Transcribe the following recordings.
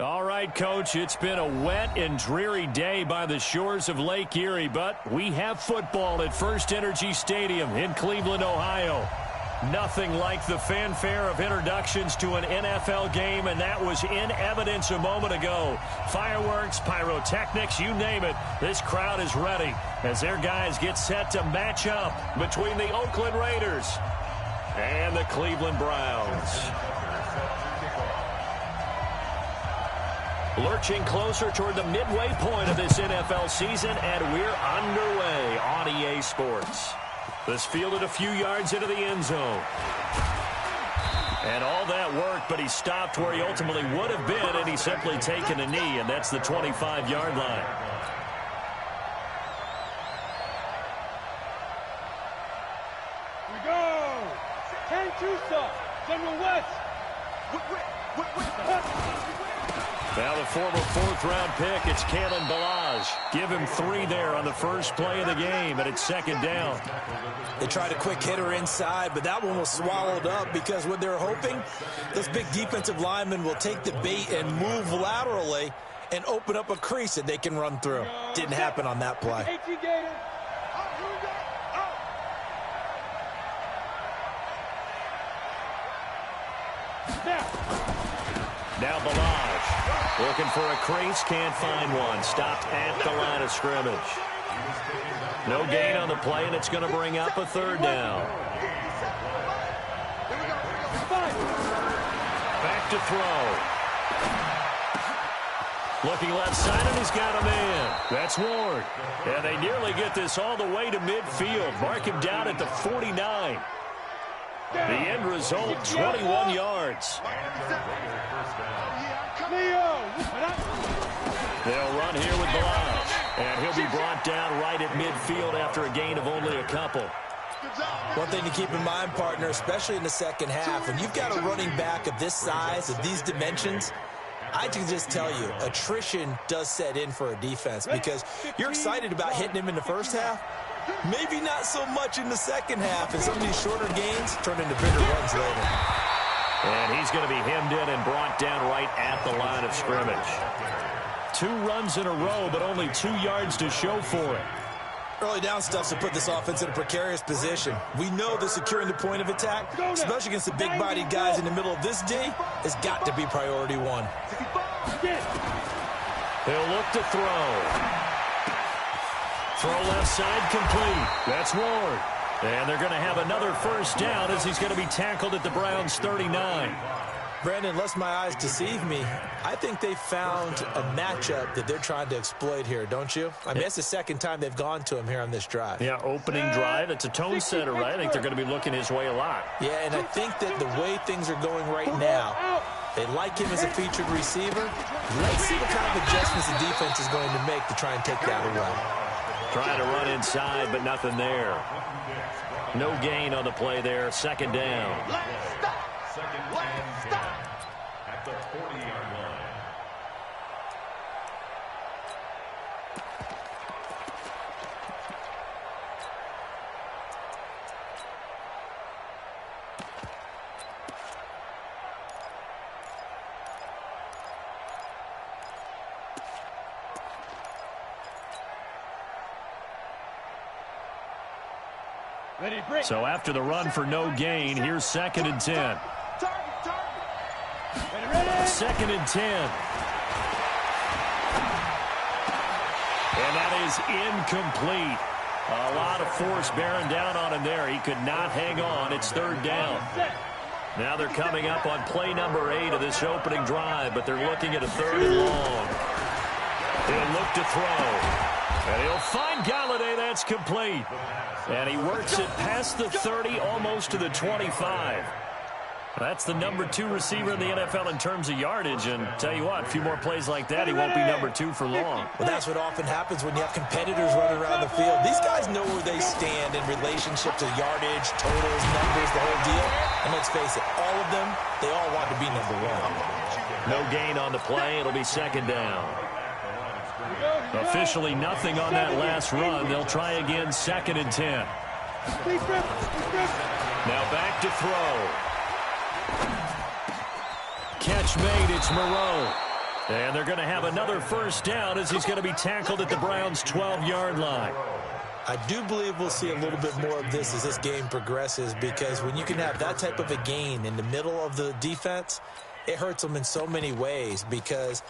All right, Coach, it's been a wet and dreary day by the shores of Lake Erie, but we have football at First Energy Stadium in Cleveland, Ohio. Nothing like the fanfare of introductions to an NFL game, and that was in evidence a moment ago. Fireworks, pyrotechnics, you name it. This crowd is ready as their guys get set to match up between the Oakland Raiders and the Cleveland Browns. Lurching closer toward the midway point of this NFL season, and we're underway on EA Sports. This fielded a few yards into the end zone. And all that work, but he stopped where he ultimately would have been, and he's simply taken a knee, and that's the 25-yard line. We go! 10-2 General West! Now the former fourth-round pick, it's Kalen Balaj. Give him 3 there on the first play of the game, and it's second down. They tried a quick hitter inside, but that one was swallowed up because what they're hoping, this big defensive lineman will take the bait and move laterally and open up a crease that they can run through. Didn't happen on that play. Now Balaj looking for a crease, can't find one. Stopped at the line of scrimmage. No gain on the play, and it's going to bring up a third down. Back to throw. Looking left side, and he's got a man. That's Ward. And they nearly get this all the way to midfield. Mark him down at the 49. The end result, 21 yards. They'll run here with Balaj, and he'll be brought down right at midfield after a gain of only a couple. One thing to keep in mind, partner, especially in the second half, when you've got a running back of this size, of these dimensions, I can just tell you, attrition does set in for a defense because you're excited about hitting him in the first half. Maybe not so much in the second half, and some of these shorter gains turn into bigger runs later. And he's going to be hemmed in and brought down right at the line of scrimmage. 2 runs in a row, but only 2 yards to show for it. Early down stuff's to put this offense in a precarious position. We know that securing the point of attack, especially against the big-bodied guys in the middle of this D, has got to be priority 1. They'll look to throw. Throw left side complete. That's Ward. And they're going to have another first down as he's going to be tackled at the Browns' 39. Brandon, lest my eyes deceive me, I think they found a matchup that they're trying to exploit here, don't you? I mean, it's the second time they've gone to him here on this drive. Yeah, opening drive. It's a tone setter, right? I think they're going to be looking his way a lot. Yeah, and I think that the way things are going right now, they like him as a featured receiver. Let's see what kind of adjustments the defense is going to make to try and take that away. Trying to run inside, but nothing there. No gain on the play there. Second down. At the 40-yard line. So after the run for no gain, here's 2nd and 10. 2nd and 10. And that is incomplete. A lot of force bearing down on him there. He could not hang on. It's 3rd down. Now they're coming up on play number 8 of this opening drive, but they're looking at a 3rd and long. He'll look to throw. And he'll find Galladay. That's complete. And he works it past the 30, almost to the 25. That's the number 2 receiver in the NFL in terms of yardage. And tell you what, a few more plays like that, he won't be number 2 for long. Well, that's what often happens when you have competitors running around the field. These guys know where they stand in relationship to yardage, totals, numbers, the whole deal. And let's face it, all of them, they all want to be number 1. No gain on the play. It'll be 2nd down. Officially nothing on that last run. They'll try again, 2nd and 10. Now back to throw. Catch made, it's Moreau. And they're going to have another first down as he's going to be tackled at the Browns' 12-yard line. I do believe we'll see a little bit more of this as this game progresses, because when you can have that type of a gain in the middle of the defense, it hurts them in so many ways, because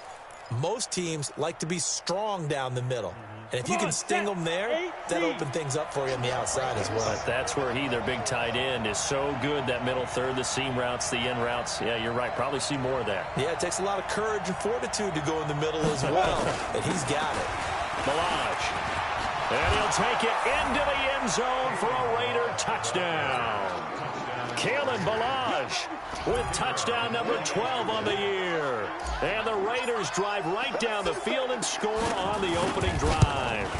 most teams like to be strong down the middle. And if you can sting them there, that opens things up for you on the outside as well. But that's where their big tight end, is so good, that middle third, the seam routes, the in routes. Yeah, you're right. Probably see more of that. Yeah, it takes a lot of courage and fortitude to go in the middle as well, and he's got it. Balaj. And he'll take it into the end zone for a Raider touchdown. Kalen Balaj with touchdown number 12 on the year. And the Raiders drive right down the field and score on the opening drive.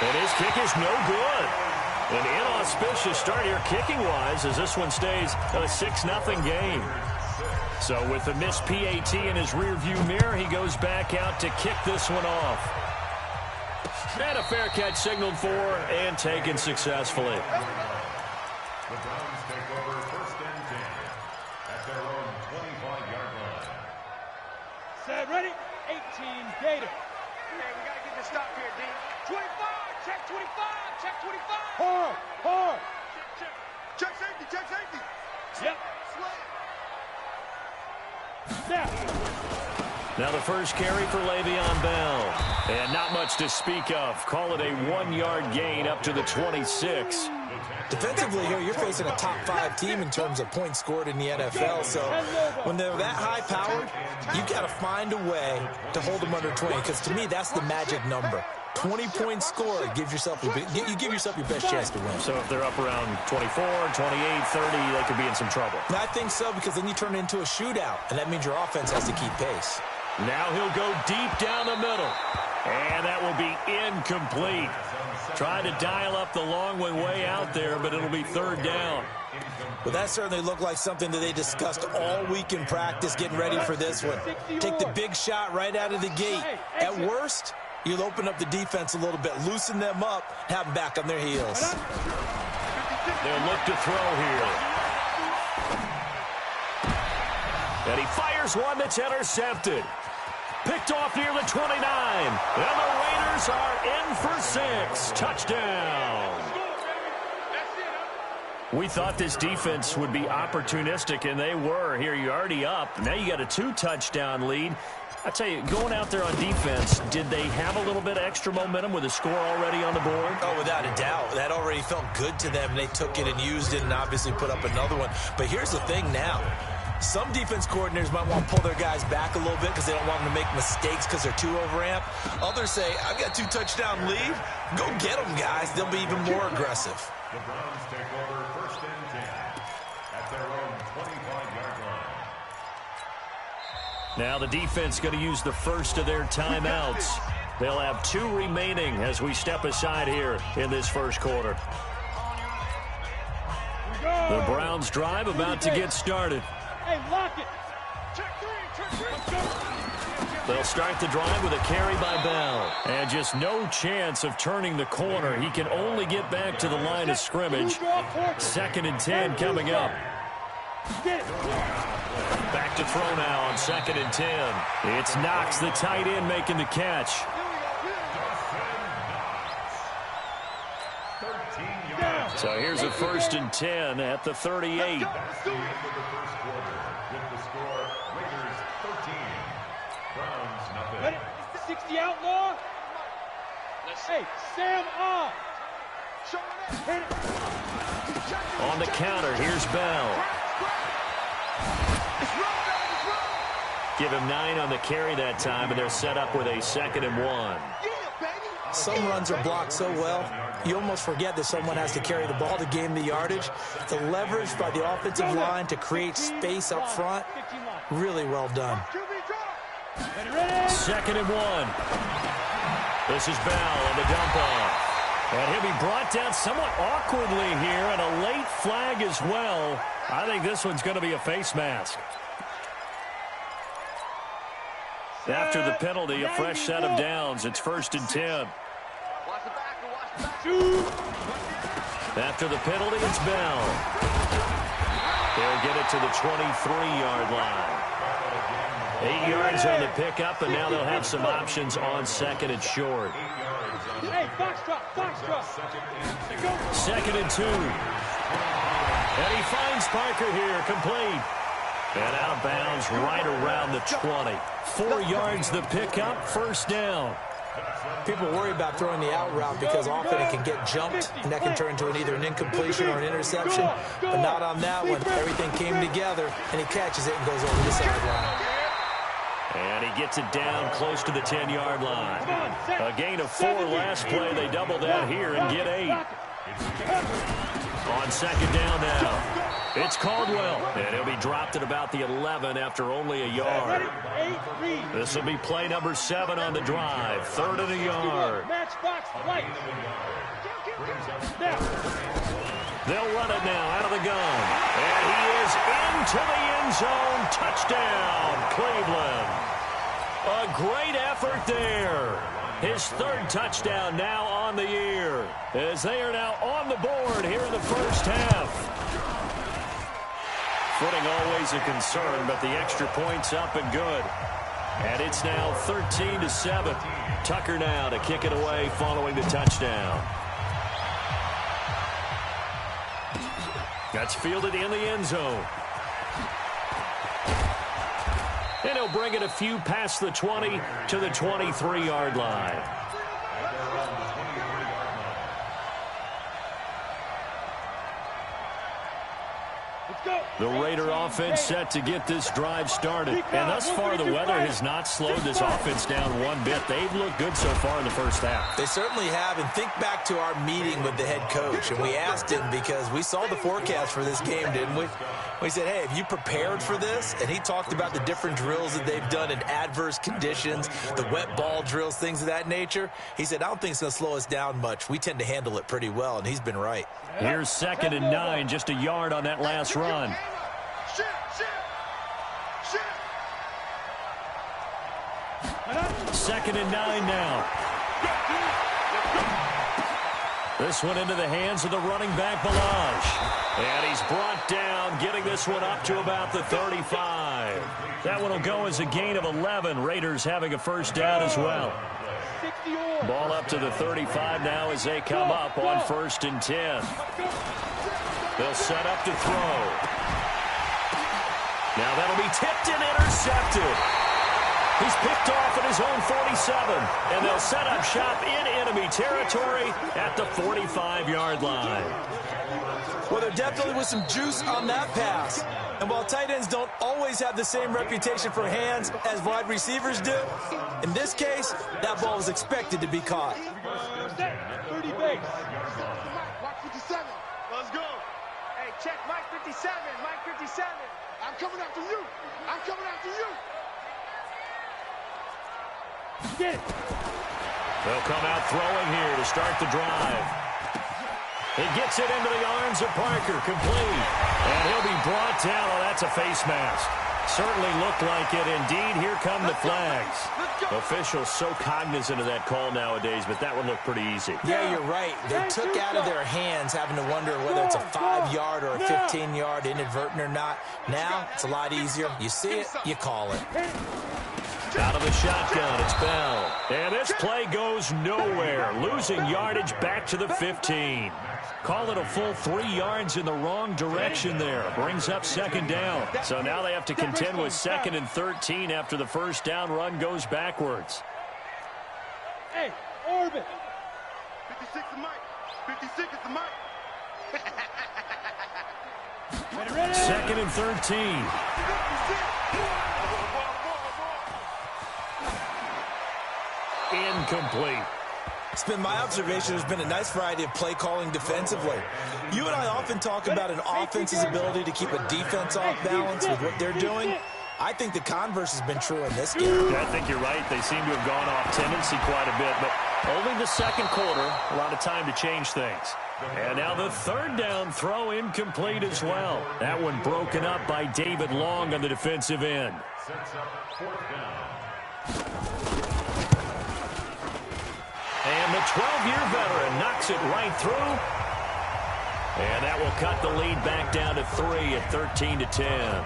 And his kick is no good. An inauspicious start here kicking-wise, as this one stays a 6-0 game. So with the missed PAT in his rearview mirror, he goes back out to kick this one off. And a fair catch signaled for and taken successfully. The Browns take over first and 10 at their own 25-yard line. Set, ready? 18, Gator. Okay, we got to get this stop here, D. 25, check 25, check 25. Hard. Check safety, check safety. Yep. Snap. Now the first carry for Le'Veon Bell. And not much to speak of. Call it a 1-yard gain up to the 26. Defensively here, you're facing a top 5 team in terms of points scored in the NFL. So when they're that high-powered, you've got to find a way to hold them under 20. Because to me, that's the magic number. 20 points scored, you give yourself your best chance to win. So if they're up around 24, 28, 30, they could be in some trouble. I think so, because then you turn it into a shootout, and that means your offense has to keep pace. Now he'll go deep down the middle. And that will be incomplete. Trying to dial up the long way out there, but it'll be third down. Well, that certainly looked like something that they discussed all week in practice, getting ready for this one. Take the big shot right out of the gate. At worst, you'll open up the defense a little bit, loosen them up, have them back on their heels. They'll look to throw here. And he fires one that's intercepted. Picked off near the 29. And the Raiders are in for 6. Touchdown. We thought this defense would be opportunistic, and they were. Here, you're already up. Now you got a 2-touchdown lead. I tell you, going out there on defense, did they have a little bit of extra momentum with a score already on the board? Oh, without a doubt. That already felt good to them. They took it and used it and obviously put up another one. But here's the thing now. Some defense coordinators might want to pull their guys back a little bit because they don't want them to make mistakes because they're too overamped. Others say, I've got 2-touchdown lead. Go get them, guys. They'll be even more aggressive. The Browns take over first and 10 at their own 25-yard line. Now the defense going to use the first of their timeouts. They'll have 2 remaining as we step aside here in this first quarter. The Browns drive about to get started. Hey, lock it. Check 3. They'll start the drive with a carry by Bell. And just no chance of turning the corner. He can only get back to the line of scrimmage. 2nd and 10 coming up. Back to throw now on 2nd and 10. It's Knox, the tight end, making the catch. So here's a 1st and 10 at the 38. Ready? 60 outlaw. Hey, Sam off. On the counter, here's Bell. Give him 9 on the carry that time, and they're set up with a 2nd and 1. Some runs are blocked so well, you almost forget that someone has to carry the ball to gain the yardage. The leverage by the offensive line to create space up front, really well done. 2nd and 1. This is Bell on the dump off. And he'll be brought down somewhat awkwardly here, and a late flag as well. I think this one's going to be a face mask. After the penalty, a fresh set of downs. It's 1st and 10. After the penalty, it's Bell. They'll get it to the 23-yard line. 8 yards on the pickup, and now they'll have some options on second and short. Hey, box drop, box drop. Second and 2. And he finds Parker here, complete. And out of bounds right around the 20. 4 yards the pickup, first down. People worry about throwing the out route because often it can get jumped, and that can turn into either an incompletion or an interception. But not on that one. Everything came together, and he catches it and goes over the sideline. And he gets it down close to the 10-yard line. A gain of 4 last play. They double that here and get 8. On second down now. It's Caldwell, and he'll be dropped at about the 11 after only a yard. This will be play number 7 on the drive. 3rd and a yard. They'll run it now out of the gun. And he is into the end zone. Touchdown, Cleveland. A great effort there. His 3rd touchdown now on the year, as they are now on the board here in the first half. Footing always a concern, but the extra point's up and good. And it's now 13-7. Tucker now to kick it away following the touchdown. That's fielded in the end zone. And he'll bring it a few past the 20 to the 23-yard line. The Raider offense set to get this drive started. And thus far, the weather has not slowed this offense down one bit. They've looked good so far in the first half. They certainly have. And think back to our meeting with the head coach. And we asked him because we saw the forecast for this game, didn't we? We said, hey, have you prepared for this? And he talked about the different drills that they've done in adverse conditions, the wet ball drills, things of that nature. He said, I don't think it's going to slow us down much. We tend to handle it pretty well, and he's been right. Here's 2nd and 9, just a yard on that last run. Second and 9 now. This one into the hands of the running back, Balaj. And he's brought down, getting this one up to about the 35. That one will go as a gain of 11. Raiders having a first down as well. Ball up to the 35 now as they come up on 1st and 10. They'll set up to throw. Now that'll be tipped and intercepted. He's picked off at his own 47, and they'll set up shop in enemy territory at the 45-yard line. Well, there definitely was some juice on that pass. And while tight ends don't always have the same reputation for hands as wide receivers do, in this case, that ball was expected to be caught. 30 base. Mike 57. Let's go. Hey, check Mike 57. Mike 57. I'm coming after you. I'm coming after you. Get it. They'll come out throwing here to start the drive. He gets it into the arms of Parker, complete. And he'll be brought down. Oh, that's a face mask. Certainly looked like it. Indeed, here come the flags. Officials so cognizant of that call nowadays, but that would look pretty easy. Yeah, you're right. They took out of their hands having to wonder whether it's a 5-yard or a 15-yard inadvertent or not. Now, it's a lot easier. You see it, you call it. Out of the shotgun, it's Bell. And this play goes nowhere. Losing yardage back to the 15. Call it a full 3 yards in the wrong direction there. Brings up 2nd down. So now they have to contend with 2nd and 13 after the first down run goes backwards. Hey, orbit. 56 is Mike. 56 is the Mike. 2nd and 13. Incomplete. It's been my observation there's been a nice variety of play calling defensively. You and I often talk about an offense's ability to keep a defense off balance with what they're doing. I think the converse has been true in this game. Yeah, I think you're right. They seem to have gone off tendency quite a bit, but only the 2nd quarter, a lot of time to change things. And now the 3rd down throw incomplete as well. That one broken up by David Long on the defensive end. And the 12-year veteran knocks it right through. And that will cut the lead back down to 3 at 13-10.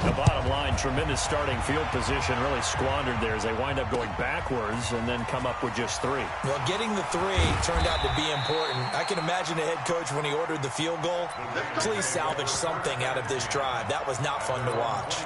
The bottom line, tremendous starting field position, really squandered there as they wind up going backwards and then come up with just 3. Well, getting the 3 turned out to be important. I can imagine the head coach when he ordered the field goal. Please salvage something out of this drive. That was not fun to watch.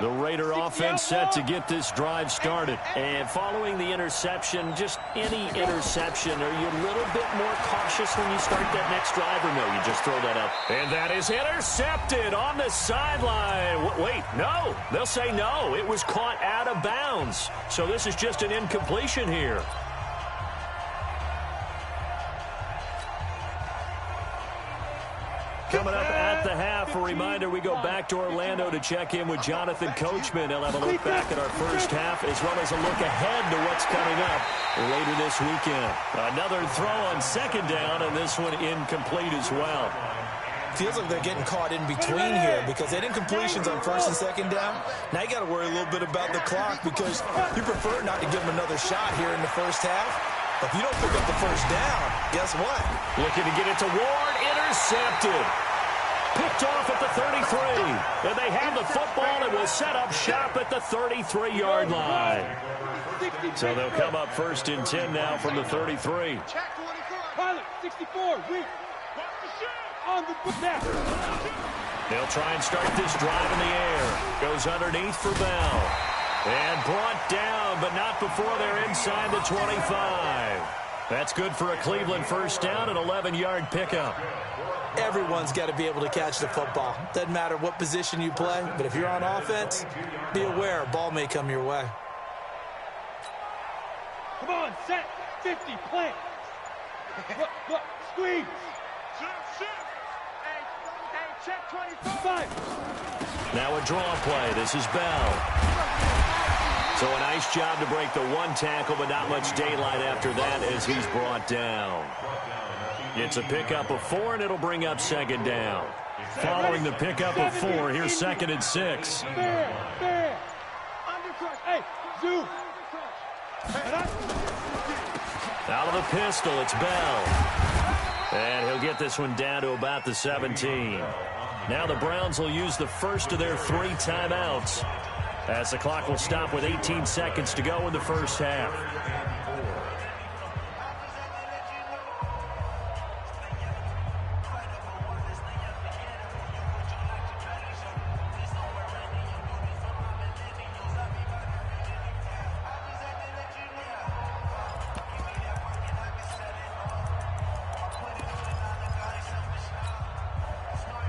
The Raider offense set to get this drive started. And following the interception, just any interception, are you a little bit more cautious when you start that next drive, or no, you just throw that up? And that is intercepted on the sideline. Wait, no. They'll say no. It was caught out of bounds. So this is just an incompletion here. Coming up at the half, a reminder, we go back to Orlando to check in with Jonathan Coachman. He'll have a look back at our first half as well as a look ahead to what's coming up later this weekend. Another throw on second down, and this one incomplete as well. Feels like they're getting caught in between here because they had incompletions on first and second down. Now you got to worry a little bit about the clock because you prefer not to give them another shot here in the first half. If you don't pick up the first down, guess what? Looking to get it to Ward, intercepted. Picked off at the 33. And they have the football and will set up shop at the 33-yard line. So they'll come up first and 10 now from the 33. Pilot, 64, weak. On the back. They'll try and start this drive in the air. Goes underneath for Bell. And brought down, but not before they're inside the 25. That's good for a Cleveland first down, an 11-yard pickup. Everyone's got to be able to catch the football. Doesn't matter what position you play, but if you're on offense, be aware a ball may come your way. Come on, set, 50, plant. Look, squeeze. Hey, check 25. Now a draw play. This is Bell. So a nice job to break the 1 tackle, but not much daylight after that as he's brought down. It's a pickup of 4, and it'll bring up second down. Following the pickup of 4, here's second and 6. Fair. Undercrush. Hey, zoom. Out of the pistol, it's Bell. And he'll get this one down to about the 17. Now the Browns will use the first of their 3 timeouts, as the clock will stop with 18 seconds to go in the first half.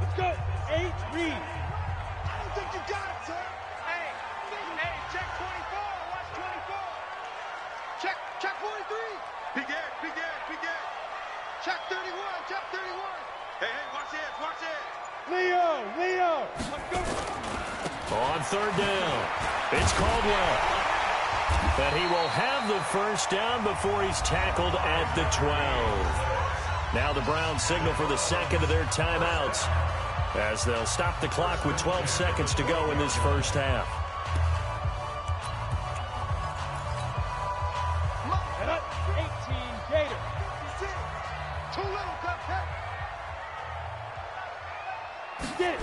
Let's go. 8, read. I don't think you got it, sir. Hey, check 24. Watch 24. Check 43. Big Ed. Check 31. Hey, watch it. Leo. Let's go. On third down, it's Caldwell. But he will have the first down before he's tackled at the 12. Now the Browns signal for the second of their timeouts, as they'll stop the clock with 12 seconds to go in this first half. And up, 18, Gator. Too little, Cupcake. Get it.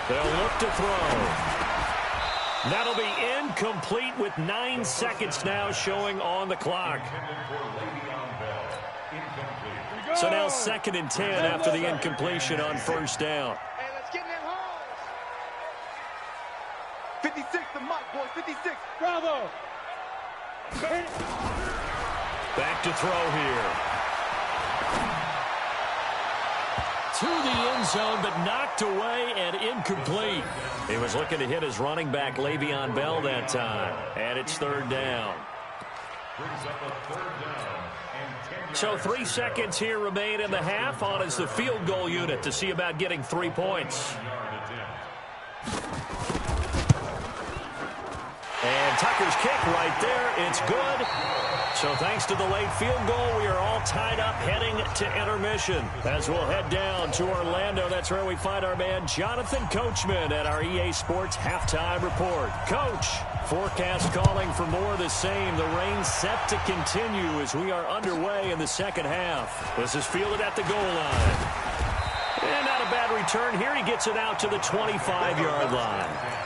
They'll look to throw. That'll be incomplete with 9 seconds now showing on the clock. So now second and 10 after the incompletion on first down. Hey, let's get in them holes. 56, the mic, boys, 56. Bravo. Back to throw here. To the end zone, but knocked away and incomplete. He was looking to hit his running back, Le'Veon Bell, that time. And it's third down. So 3 seconds here remain in the half. On is the field goal unit to see about getting 3 points. And And Tucker's kick right there. It's good. So thanks to the late field goal, we are all tied up heading to intermission. As we'll head down to Orlando, that's where we find our man Jonathan Coachman at our EA Sports Halftime Report. Coach, forecast calling for more of the same. The rain set to continue as we are underway in the second half. This is fielded at the goal line. And not a bad return here. He gets it out to the 25-yard line.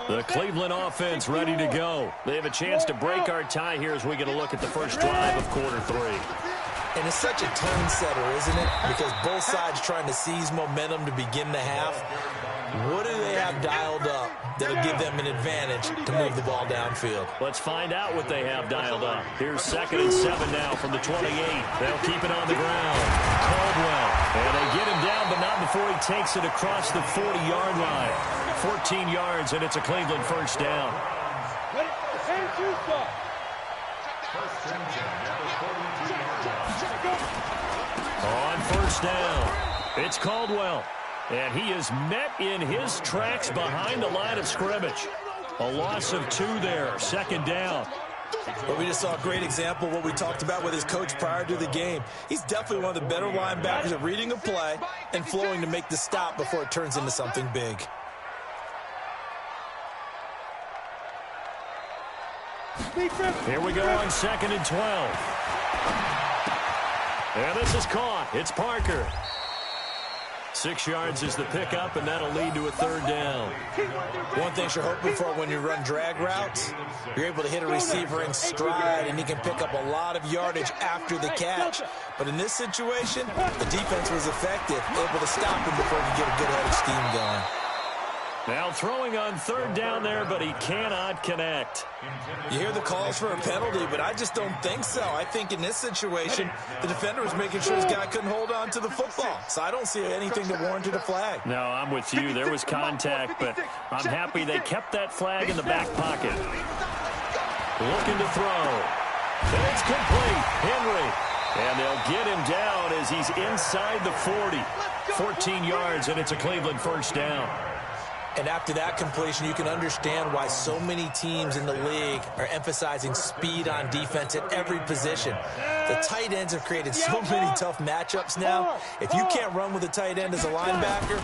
The Cleveland offense ready to go. They have a chance to break our tie here as we get a look at the first drive of quarter 3. And it's such a tone setter, isn't it? Because both sides trying to seize momentum to begin the half. What do they have dialed up that'll give them an advantage to move the ball downfield? Let's find out what they have dialed up. Here's 2nd and 7 now from the 28. They'll keep it on the ground. Caldwell. And they get him down, but not before he takes it across the 40-yard line. 14 yards, and it's a Cleveland first down. On first down, it's Caldwell. And he is met in his tracks behind the line of scrimmage. A loss of 2 there, 2nd down. But we just saw a great example of what we talked about with his coach prior to the game. He's definitely one of the better linebackers at reading a play and flowing to make the stop before it turns into something big. Here we go on 2nd and 12. And this is caught. It's Parker. 6 yards is the pickup, and that'll lead to a 3rd down. One thing you're hoping for when you run drag routes, you're able to hit a receiver in stride, and he can pick up a lot of yardage after the catch. But in this situation, the defense was effective, able to stop him before he could get a good head of steam going. Now throwing on 3rd down there, but he cannot connect. You hear the calls for a penalty, but I just don't think so. I think in this situation, the defender was making sure his guy couldn't hold on to the football. So I don't see anything that warranted a flag. No, I'm with you. There was contact, but I'm happy they kept that flag in the back pocket. Looking to throw. And it's complete. Henry. And they'll get him down as he's inside the 40. 14 yards, and it's a Cleveland first down. And after that completion, you can understand why so many teams in the league are emphasizing speed on defense at every position. The tight ends have created so many tough matchups now. If you can't run with a tight end as a linebacker,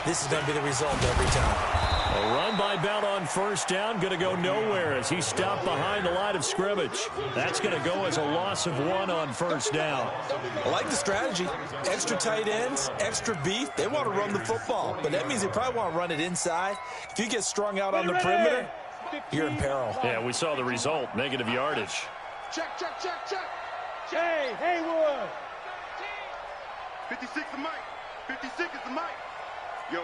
this is going to be the result every time. A run by Bell on first down, going to go nowhere as he stopped behind the line of scrimmage. That's going to go as a loss of 1 on first down. I like the strategy. Extra tight ends, extra beef. They want to run the football, but that means they probably want to run it inside. If you get strung out on the perimeter, you're in peril. Yeah, we saw the result, negative yardage. Check. Hey, Haywood. 56 is Mike. 56 is the Mike. Yo.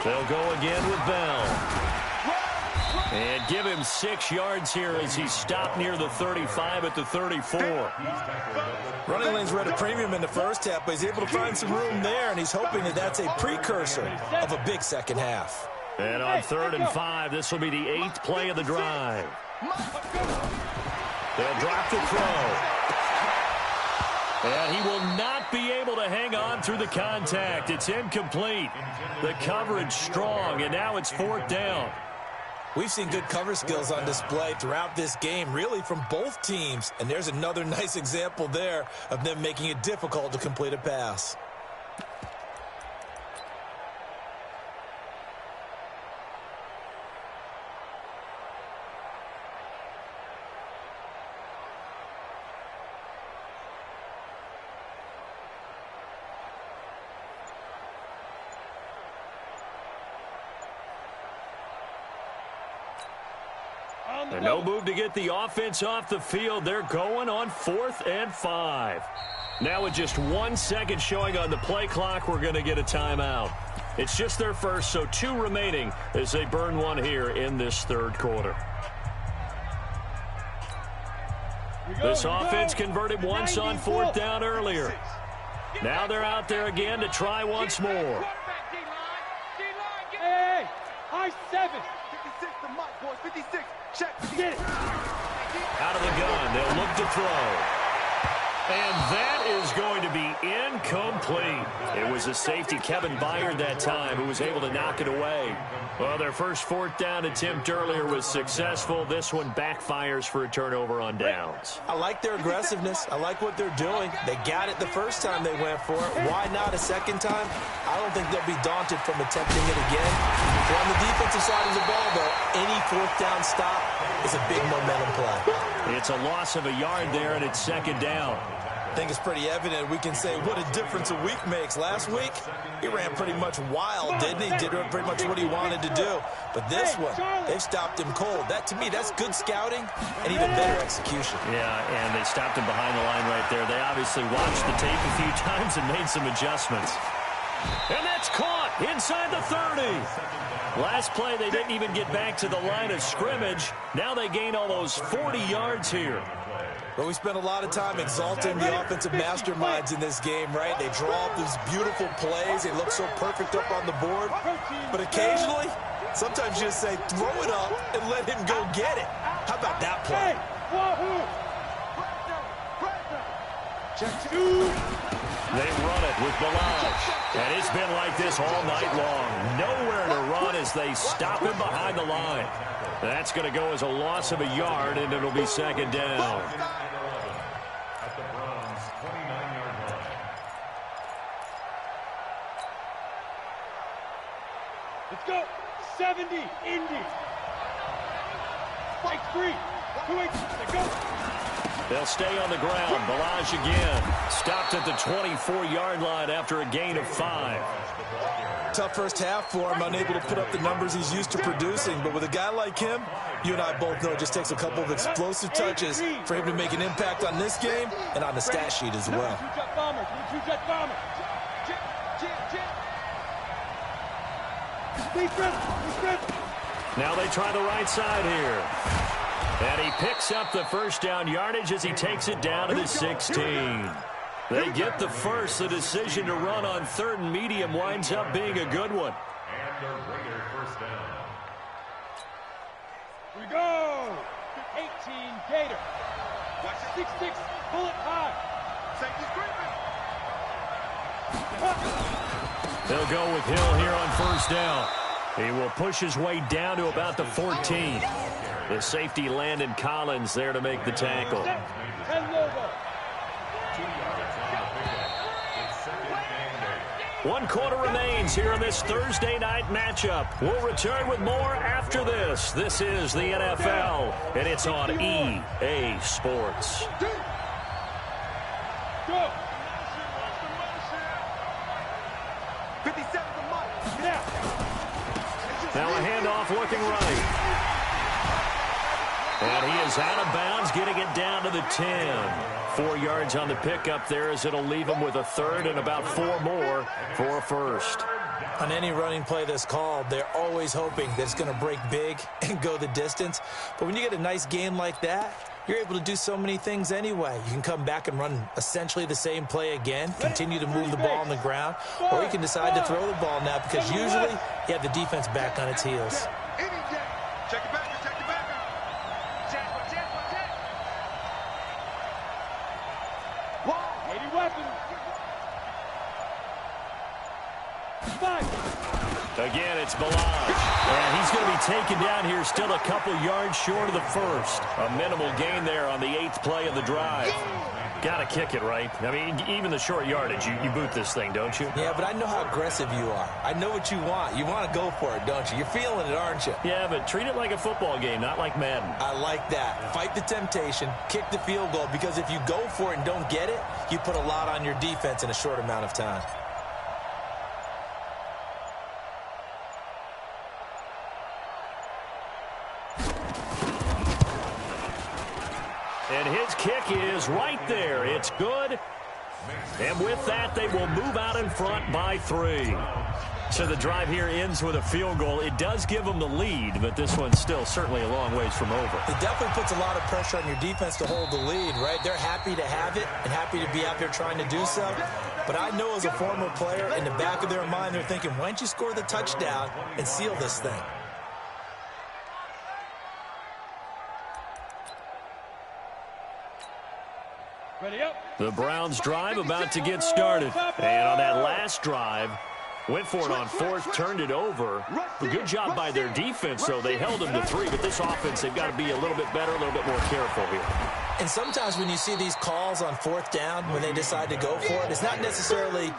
They'll go again with Bell. And give him 6 yards here as he stopped near the 35 at the 34. Running lanes were at a premium in the first half, but he's able to find some room there, and he's hoping that that's a precursor of a big second half. And on 3rd and 5, this will be the 8th play of the drive. They'll drop the throw. And he will not be able to hang on through the contact. It's incomplete. The coverage strong, and now it's 4th down. We've seen good cover skills on display throughout this game, really from both teams. And there's another nice example there of them making it difficult to complete a pass. And no move to get the offense off the field. They're going on 4th and 5. Now with just 1 second showing on the play clock, we're going to get a timeout. It's just their first, so 2 remaining as they burn 1 here in this 3rd quarter. This offense converted once on 4th down earlier. Now they're out there again to try once more. Hey, high 7. 56 to Mike, boys. 56. Check. Get it. They'll look to throw. And that is going to be incomplete. It was a safety, Kevin Byard, that time, who was able to knock it away. Well, their first fourth down attempt earlier was successful. This one backfires for a turnover on downs. I like their aggressiveness. I like what they're doing. They got it the first time they went for it. Why not a second time? I don't think they'll be daunted from attempting it again. But on the defensive side of the ball, though, any fourth down stop is a big momentum play. It's a loss of a yard there, and it's second down. I think it's pretty evident. We can say what a difference a week makes. Last week, he ran pretty much wild, didn't he? Did pretty much what he wanted to do. But this one, they've stopped him cold. That, to me, that's good scouting and even better execution. Yeah, and they stopped him behind the line right there. They obviously watched the tape a few times and made some adjustments. And that's caught inside the 30. Last play, they didn't even get back to the line of scrimmage. Now they gain almost 40 yards here. But we spent a lot of time exalting the offensive masterminds in this game, right? They draw up these beautiful plays. They look so perfect up on the board. But occasionally, sometimes you just say, throw it up and let him go get it. How about that play? They run it with Balaj. And it's been like this all night long. Nowhere to run as they stop him behind the line. That's going to go as a loss of a yard, and it'll be second down. At the Browns' 29-yard line. Let's go. 70, Indy. Strike 3. 2-8. Go. They'll stay on the ground. Balaj again. Stopped at the 24-yard line after a gain of 5. Tough first half for him, unable to put up the numbers he's used to producing. But with a guy like him, you and I both know it just takes a couple of explosive touches for him to make an impact on this game and on the stat sheet as well. Now they try the right side here. And he picks up the first down yardage as he takes it down to the 16. They get the first. The decision to run on third and medium winds up being a good one. And a Raider first down. We go. 18 Gator. Watch 6-6. Pull it high. Safety's creeping. They'll go with Hill here on first down. He will push his way down to about the 14. The safety Landon Collins there to make the tackle. 10 logo. 1 quarter remains here in this Thursday night matchup. We'll return with more after this. This is the NFL, and it's on EA Sports. Go. 57 for Mike. Now a handoff looking right. And he is out of bounds, getting it down to the 10. 4 yards on the pickup there as it'll leave him with a third and about 4 more for a first. On any running play that's called, they're always hoping that it's going to break big and go the distance. But when you get a nice gain like that, you're able to do so many things anyway. You can come back and run essentially the same play again, continue to move the ball on the ground, or you can decide to throw the ball now because usually you have the defense back on its heels. Check it back. Again, it's Balaj. And he's going to be taken down here still a couple yards short of the first. A minimal gain there on the 8th play of the drive. Got to kick it, right? I mean, even the short yardage, you boot this thing, don't you? Yeah, but I know how aggressive you are. I know what you want. You want to go for it, don't you? You're feeling it, aren't you? Yeah, but treat it like a football game, not like Madden. I like that. Fight the temptation, kick the field goal, because if you go for it and don't get it, you put a lot on your defense in a short amount of time. And his kick is right there. It's good. And with that, they will move out in front by 3. So the drive here ends with a field goal. It does give them the lead, but this one's still certainly a long ways from over. It definitely puts a lot of pressure on your defense to hold the lead, right? They're happy to have it and happy to be out there trying to do so. But I know as a former player, in the back of their mind, they're thinking, why don't you score the touchdown and seal this thing? The Browns drive about to get started. And on that last drive, went for it on fourth, turned it over. A good job by their defense, though. They held them to 3, but this offense, they've got to be a little bit better, a little bit more careful here. And sometimes when you see these calls on fourth down, when they decide to go for it, it's not necessarily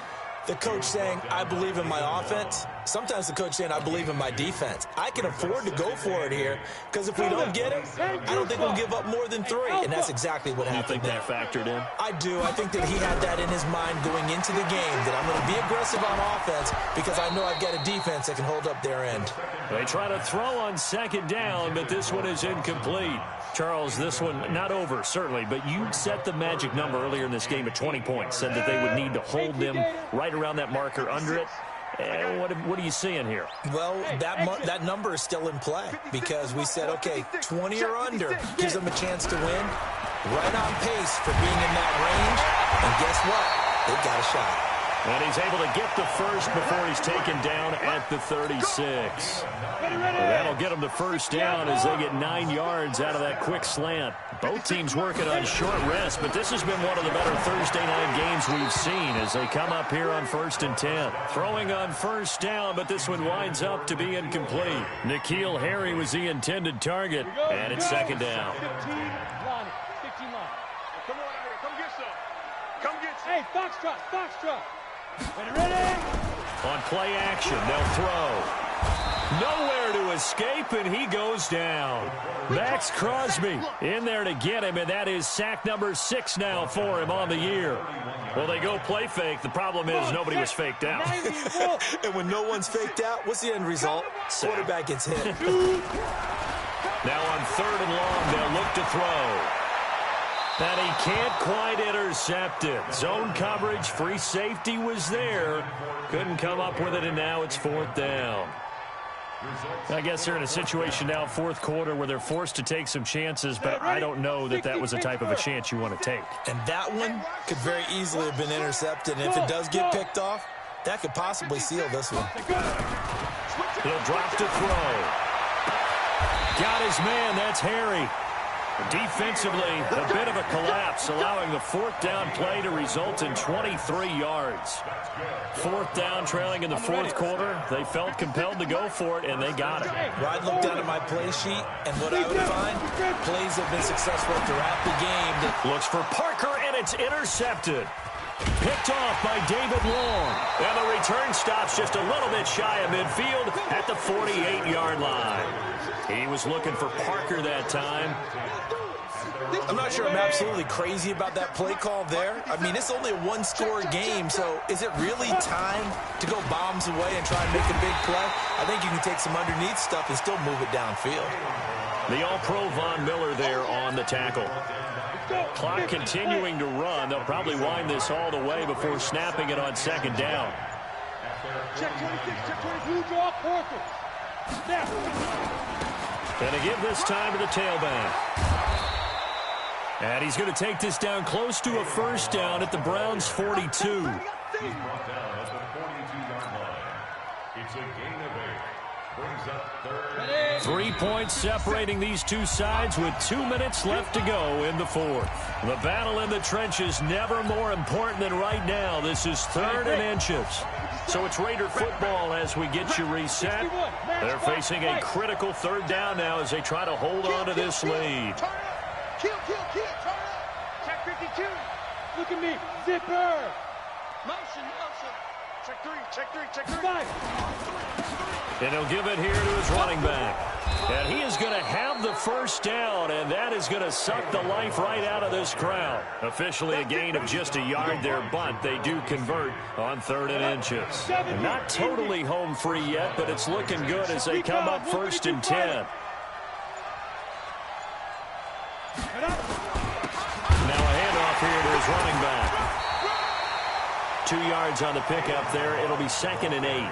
the coach saying, I believe in my offense. Sometimes the coach saying, I believe in my defense. I can afford to go for it here because if we don't get it, I don't think we'll give up more than 3. And that's exactly what happened there. You think that factored in? I do. I think that he had that in his mind going into the game, that I'm going to be aggressive on offense because I know I've got a defense that can hold up their end. They try to throw on second down, but this one is incomplete. Charles, this one not over, certainly, but you set the magic number earlier in this game at 20 points, said that they would need to hold them right around that marker under it. What are you seeing here? Well, that number is still in play because we said, okay, 20 or under gives them a chance to win. Right on pace for being in that range. And guess what? They've got a shot. And he's able to get the first before he's taken down at the 36. That'll get him the first down as they get 9 yards out of that quick slant. Both teams working on short rest, but this has been one of the better Thursday night games we've seen as they come up here on 1st and 10. Throwing on first down, but this one winds up to be incomplete. N'Keal Harry was the intended target, and it's second down. 15 line. Come on out here. Come get some. Come get some. Hey, Foxtrot. Ready? On play action, they'll throw. Nowhere to escape, and he goes down. Max Crosby in there to get him, and that is sack number 6 now for him on the year. Well, they go play fake. The problem is nobody was faked out. And when no one's faked out, what's the end result? Quarterback gets hit. Now on 3rd and long, they'll look to throw. And he can't quite intercept it. Zone coverage, free safety was there. Couldn't come up with it, and now it's 4th down. I guess they're in a situation now, 4th quarter, where they're forced to take some chances, but I don't know that that was the type of a chance you want to take. And that one could very easily have been intercepted. And if it does get picked off, that could possibly seal this one. He'll drop to throw. Got his man, that's Harry. Defensively, a bit of a collapse, allowing the 4th down play to result in 23 yards. 4th down, trailing in the 4th quarter. They felt compelled to go for it, and they got it. Well, I'd look down at my play sheet, and what I would find, plays have been successful throughout the game. Looks for Parker, and it's intercepted. Picked off by David Long. And the return stops just a little bit shy of midfield at the 48-yard line. He was looking for Parker that time. I'm not sure I'm absolutely crazy about that play call there. I mean, it's only a one-score game, so is it really time to go bombs away and try and make a big play? I think you can take some underneath stuff and still move it downfield. The All-Pro Von Miller there on the tackle. Clock continuing to run. They'll probably wind this all the way before snapping it on 2nd down. Check 26, check 20, blue draw, Parker. Snap. Going to give this time to the tailback. And he's going to take this down close to a 1st down at the Browns' 42. He's brought down at the 42-yard line. It's a gain of 8. Brings up 3rd. 3 points separating these two sides with 2 minutes left to go in the 4th. The battle in the trenches never more important than right now. This is 3rd and inches. So it's Raider football as we get you reset. They're facing a critical 3rd down now as they try to hold on to this lead. Kill, turn up. Check 52. Look at me, zipper. Motion. Check 3. 5. And he'll give it here to his running back. And he is going to have the 1st down, and that is going to suck the life right out of this crowd. Officially a gain of just a yard there, but they do convert on 3rd and inches. Not totally home free yet, but it's looking good as they come up 1st and 10. Now a handoff here to his running back. 2 yards on the pickup there. It'll be 2nd and 8.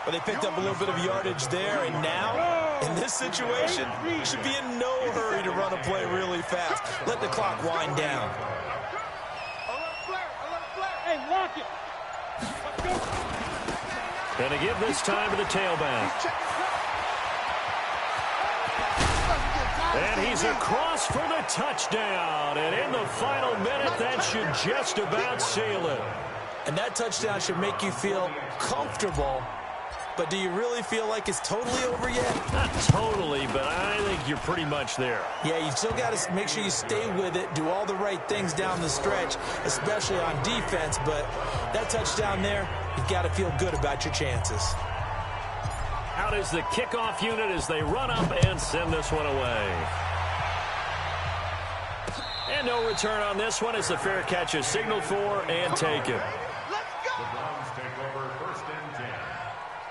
Well, they picked up a little bit of yardage there, and now, in this situation, you should be in no hurry to run a play really fast. Let the clock wind down. Hey, lock it. Going to give this time to the tailback. And he's across for the touchdown. And in the final minute, that should just about seal it. And that touchdown should make you feel comfortable. But do you really feel like it's totally over yet? Not totally, but I think you're pretty much there. Yeah, you still got to make sure you stay with it, do all the right things down the stretch, especially on defense. But that touchdown there, you've got to feel good about your chances. Out is the kickoff unit as they run up and send this one away. And no return on this one as the fair catch is signaled for and taken. The Browns take over 1st and 10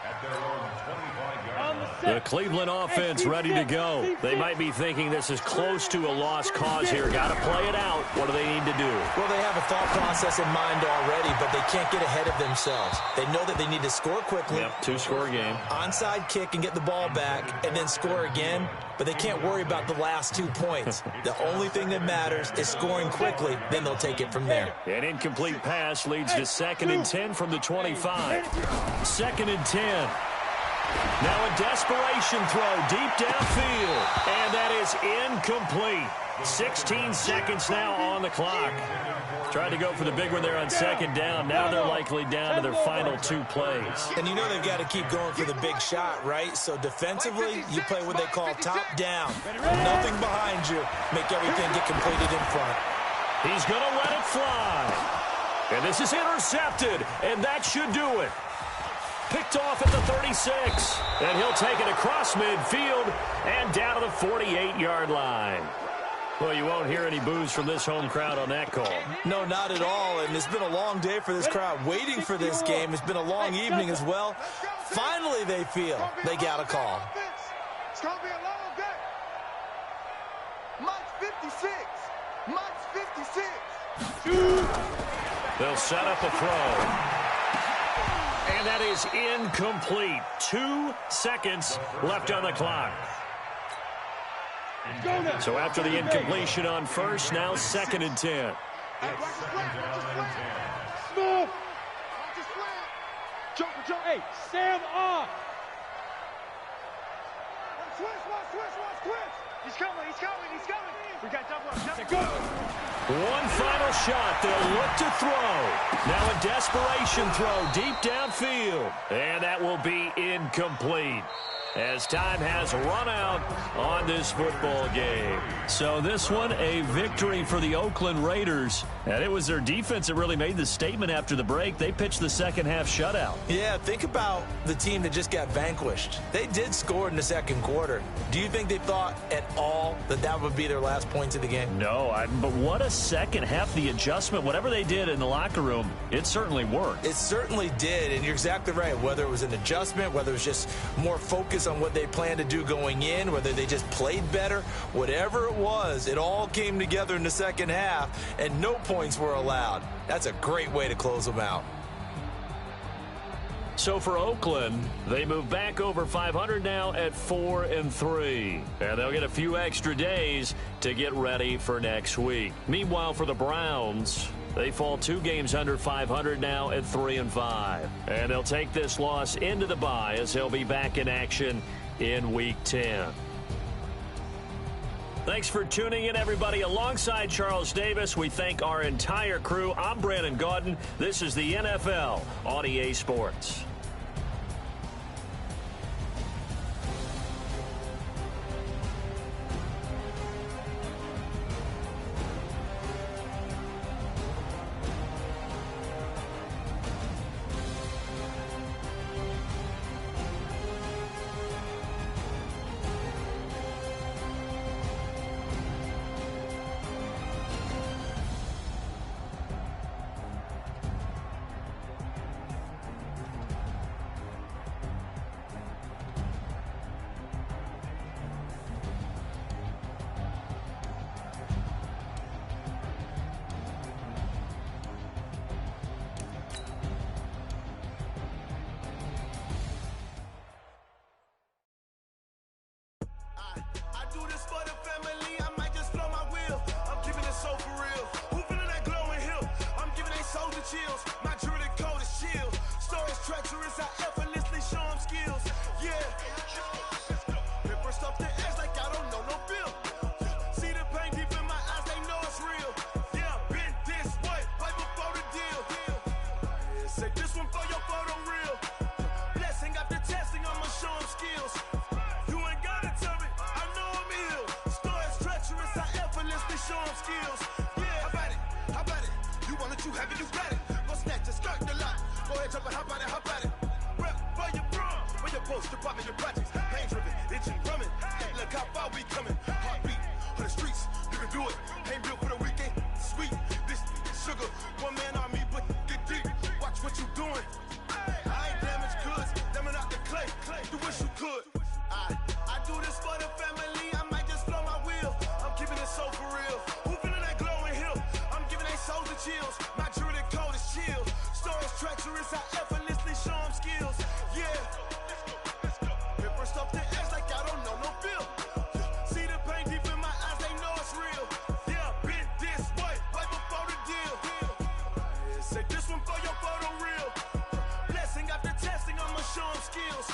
at their own 25-yard line. The Cleveland offense ready to go. They might be thinking this is close to a lost cause here. Got to play it out. What do they need to do? Well, they have a thought process in mind already, but they can't get ahead of themselves. They know that they need to score quickly. Yep, 2-score game. Onside kick and get the ball back and then score again. But they can't worry about the last 2 points. The only thing that matters is scoring quickly. Then they'll take it from there. An incomplete pass leads to 2nd and 10 from the 25. 2nd and 10. Now a desperation throw deep downfield. And that is incomplete. 16 seconds now on the clock. Tried to go for the big one there on 2nd down. Now they're likely down to their final 2 plays. And you know they've got to keep going for the big shot, right? So defensively, you play what they call top down. Nothing behind you. Make everything get completed in front. He's going to let it fly. And this is intercepted. And that should do it. Picked off at the 36. And he'll take it across midfield and down to the 48-yard line. Well, you won't hear any boos from this home crowd on that call. No, not at all. And it's been a long day for this crowd waiting for this game. It's been a long evening as well. Finally, they feel they got a call. It's going to be a long day. Mike's 56. Mike's 56. They'll set up a throw. And that is incomplete. 2 seconds left on the clock. So after the incompletion on first, now 2nd and 10. Smooth. Jump. Hey, Sam off. Switch. He's coming. We got double up. One final shot. They'll look to throw. Now a desperation throw deep downfield. And that will be incomplete, as time has run out on this football game. So this one, a victory for the Oakland Raiders. And it was their defense that really made the statement after the break. They pitched the second half shutout. Yeah, think about the team that just got vanquished. They did score in the second quarter. Do you think they thought at all that that would be their last points of the game? No, but what a second half. The adjustment, whatever they did in the locker room, it certainly worked. It certainly did, and you're exactly right. Whether it was an adjustment, whether it was just more focus on what they planned to do going in, whether they just played better, whatever it was, it all came together in the second half, and no points were allowed. That's a great way to close them out. So for Oakland, they move back over 500 now at 4-3. And they'll get a few extra days to get ready for next week. Meanwhile, for the Browns, they fall 2 games under 500 now at 3-5. And they'll take this loss into the bye as they'll be back in action in Week 10. Thanks for tuning in, everybody. Alongside Charles Davis, we thank our entire crew. I'm Brandon Gaudin. This is the NFL on EA Sports. Chills, my jewelry coat is chill. Stories treacherous, I effortlessly show them skills. Yeah, first off the edge like I don't know no bill. Popping the projects, pain driven, engine drumming. Hey, look how far we coming. Heartbeat on the streets, you can do it. Ain't built for the weekend. Sweet, this sugar, one man army, but get deep. Watch what you doing. I ain't damaged goods, damn it out the clay. You wish you could. I do this for the family. I might just blow my wheel. I'm keeping it so for real. Who feeling that glowing hill? I'm giving they souls the chills. My jewelry cold is chill. Stories treacherous, I effortlessly show them skills. Yeah. Paper stuff the edge like I don't know no feel. See the pain deep in my eyes, they know it's real. Yeah, been this way, way before the deal. Say this one for your photo real. Blessing after testing, I'ma show them skills.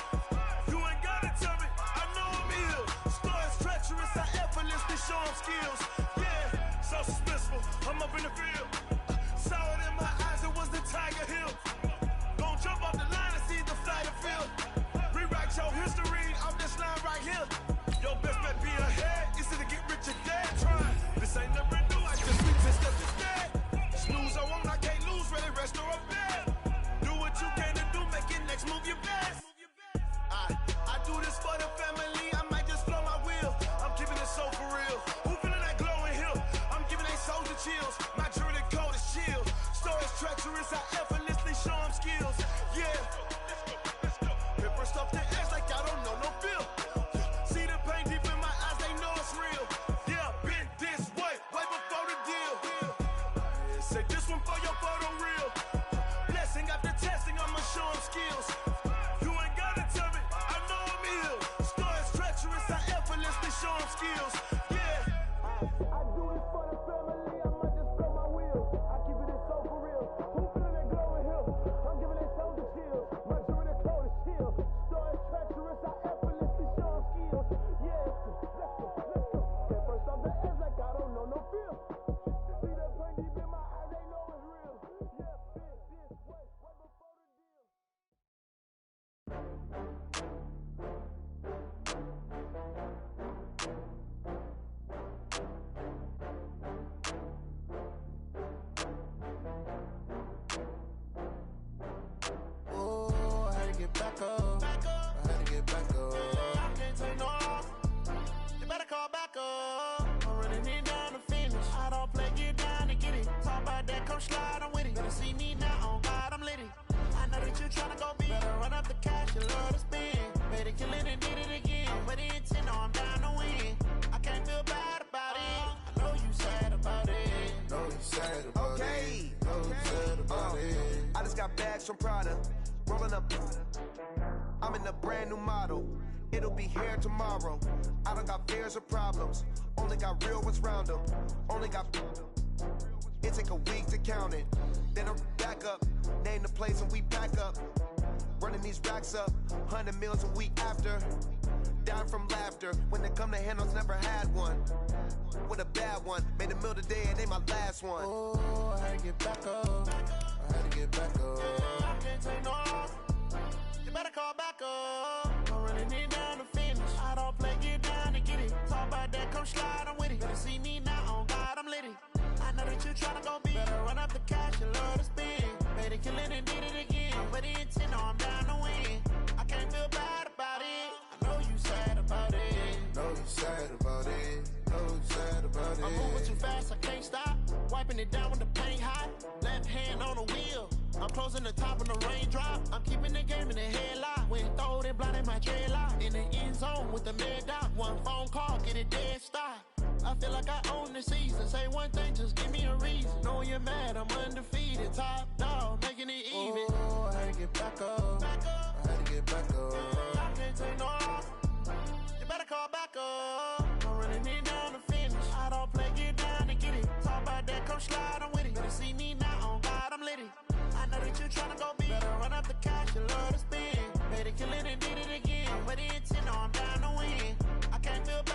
You ain't gotta tell me, I know I'm ill. Stories treacherous, I effortlessly show them skills. Yeah, so suspenseful, I'm up in the field. Saw it in my eyes, it was the Tiger Hill. Gon' jump off the line and see the flight of field. Rewrite your history off this line right here. Your best bet be ahead, easy to get rich or dead. Trying, this ain't never new, I just retest steps instead. Snooze I won't, I can't lose, ready, rest or a bed. Do what you can to do, make it next move your best. I do this for the family, I might just blow my wheel. I'm keeping it so for real. Who feeling that glowing hill? I'm giving they souls the chills. My jewelry cold is chill. Stories treacherous, I effortlessly show them skills. Yeah. Paper stuff the edge like I don't know no feel. See the pain deep in my eyes, they know it's real. Yeah, been this way, way before the deal. Say this one for your photo real. Blessing after testing, I'ma show them skills. You ain't gotta tell me, I know I'm ill. Stories treacherous, I effortlessly show them skills. Yeah. I do this for the family, I might just blow my wheel. I keep it so for real. Who feeling that glowing hill? I'm giving it souls the chills. My jewelry cold is chill. Stories treacherous, I effortlessly show them skills. Yeah, let's go. Get first off the edge like I don't know no feel. See the pain deep in my eyes, they know it's real. Yeah, been this way, way before the deal. Oh, I had to get back up. I had to get back up. I can't take no loss. You better call back up. I'm running it down to finish. I don't play, get down and get it. Talk about that, come slide, I'm with it. Better see me now, on God, I'm litty. I know that you tryna go big. Better run up the cash, you love to spend. Better kill it and did it again. But the intent, no, I'm down to win. I can't feel bad about it. I know you sad about it. Know you sad about Okay. it. Know you sad about it. I just got bags from Prada, rolling up. I'm in a brand new model. It'll be here tomorrow. I don't got fears or problems. Only got real ones round them. Only got. It take a week to count it. Then I'm back up. Name the place and we back up. Running these racks up. 100 meals a week after. Down from laughter. When they come to handles, never had one. With a bad one. Made a meal today and they my last one. Oh, I had to get back up. I had to get back up. I can't take no loss. You better call back up. I'm running it down to finish. I don't play, get down and get it. Talk about that, come slide, I'm with it. Better see me now, on God, I'm litty. I know that you tryna go big. Better run up the cash, you love to spend. Better kill it and did it again. But the intent, no, I'm down to win. I can't feel bad about it. I know you sad about it. Know you sad about it. Know you sad about it. I'm moving too fast, I can't stop. Wiping it down when the paint hot. Left hand on the wheel. I'm closing the top when the raindrop. I'm keeping the game in the headlock. When throwed and blinded my dreadlock. In the end zone with the mad dot. One phone call, get it dead stop. I feel like I own the season. Say one thing, just give me a reason. Knowing you're mad, I'm undefeated. Top dog, making it even. Oh, I had to get back up. I had to get back up. I can't take no loss. You better call back up. I'm running it down to finish. I don't play, get down and get it. Talk about that, come slide, I'm with it. Better see me now, on God, I'm litty. I know that you tryna go big. Better run up the cash, you love to spend. Better kill it and did it again. But the intent, no, I'm down to win. I can't feel bad.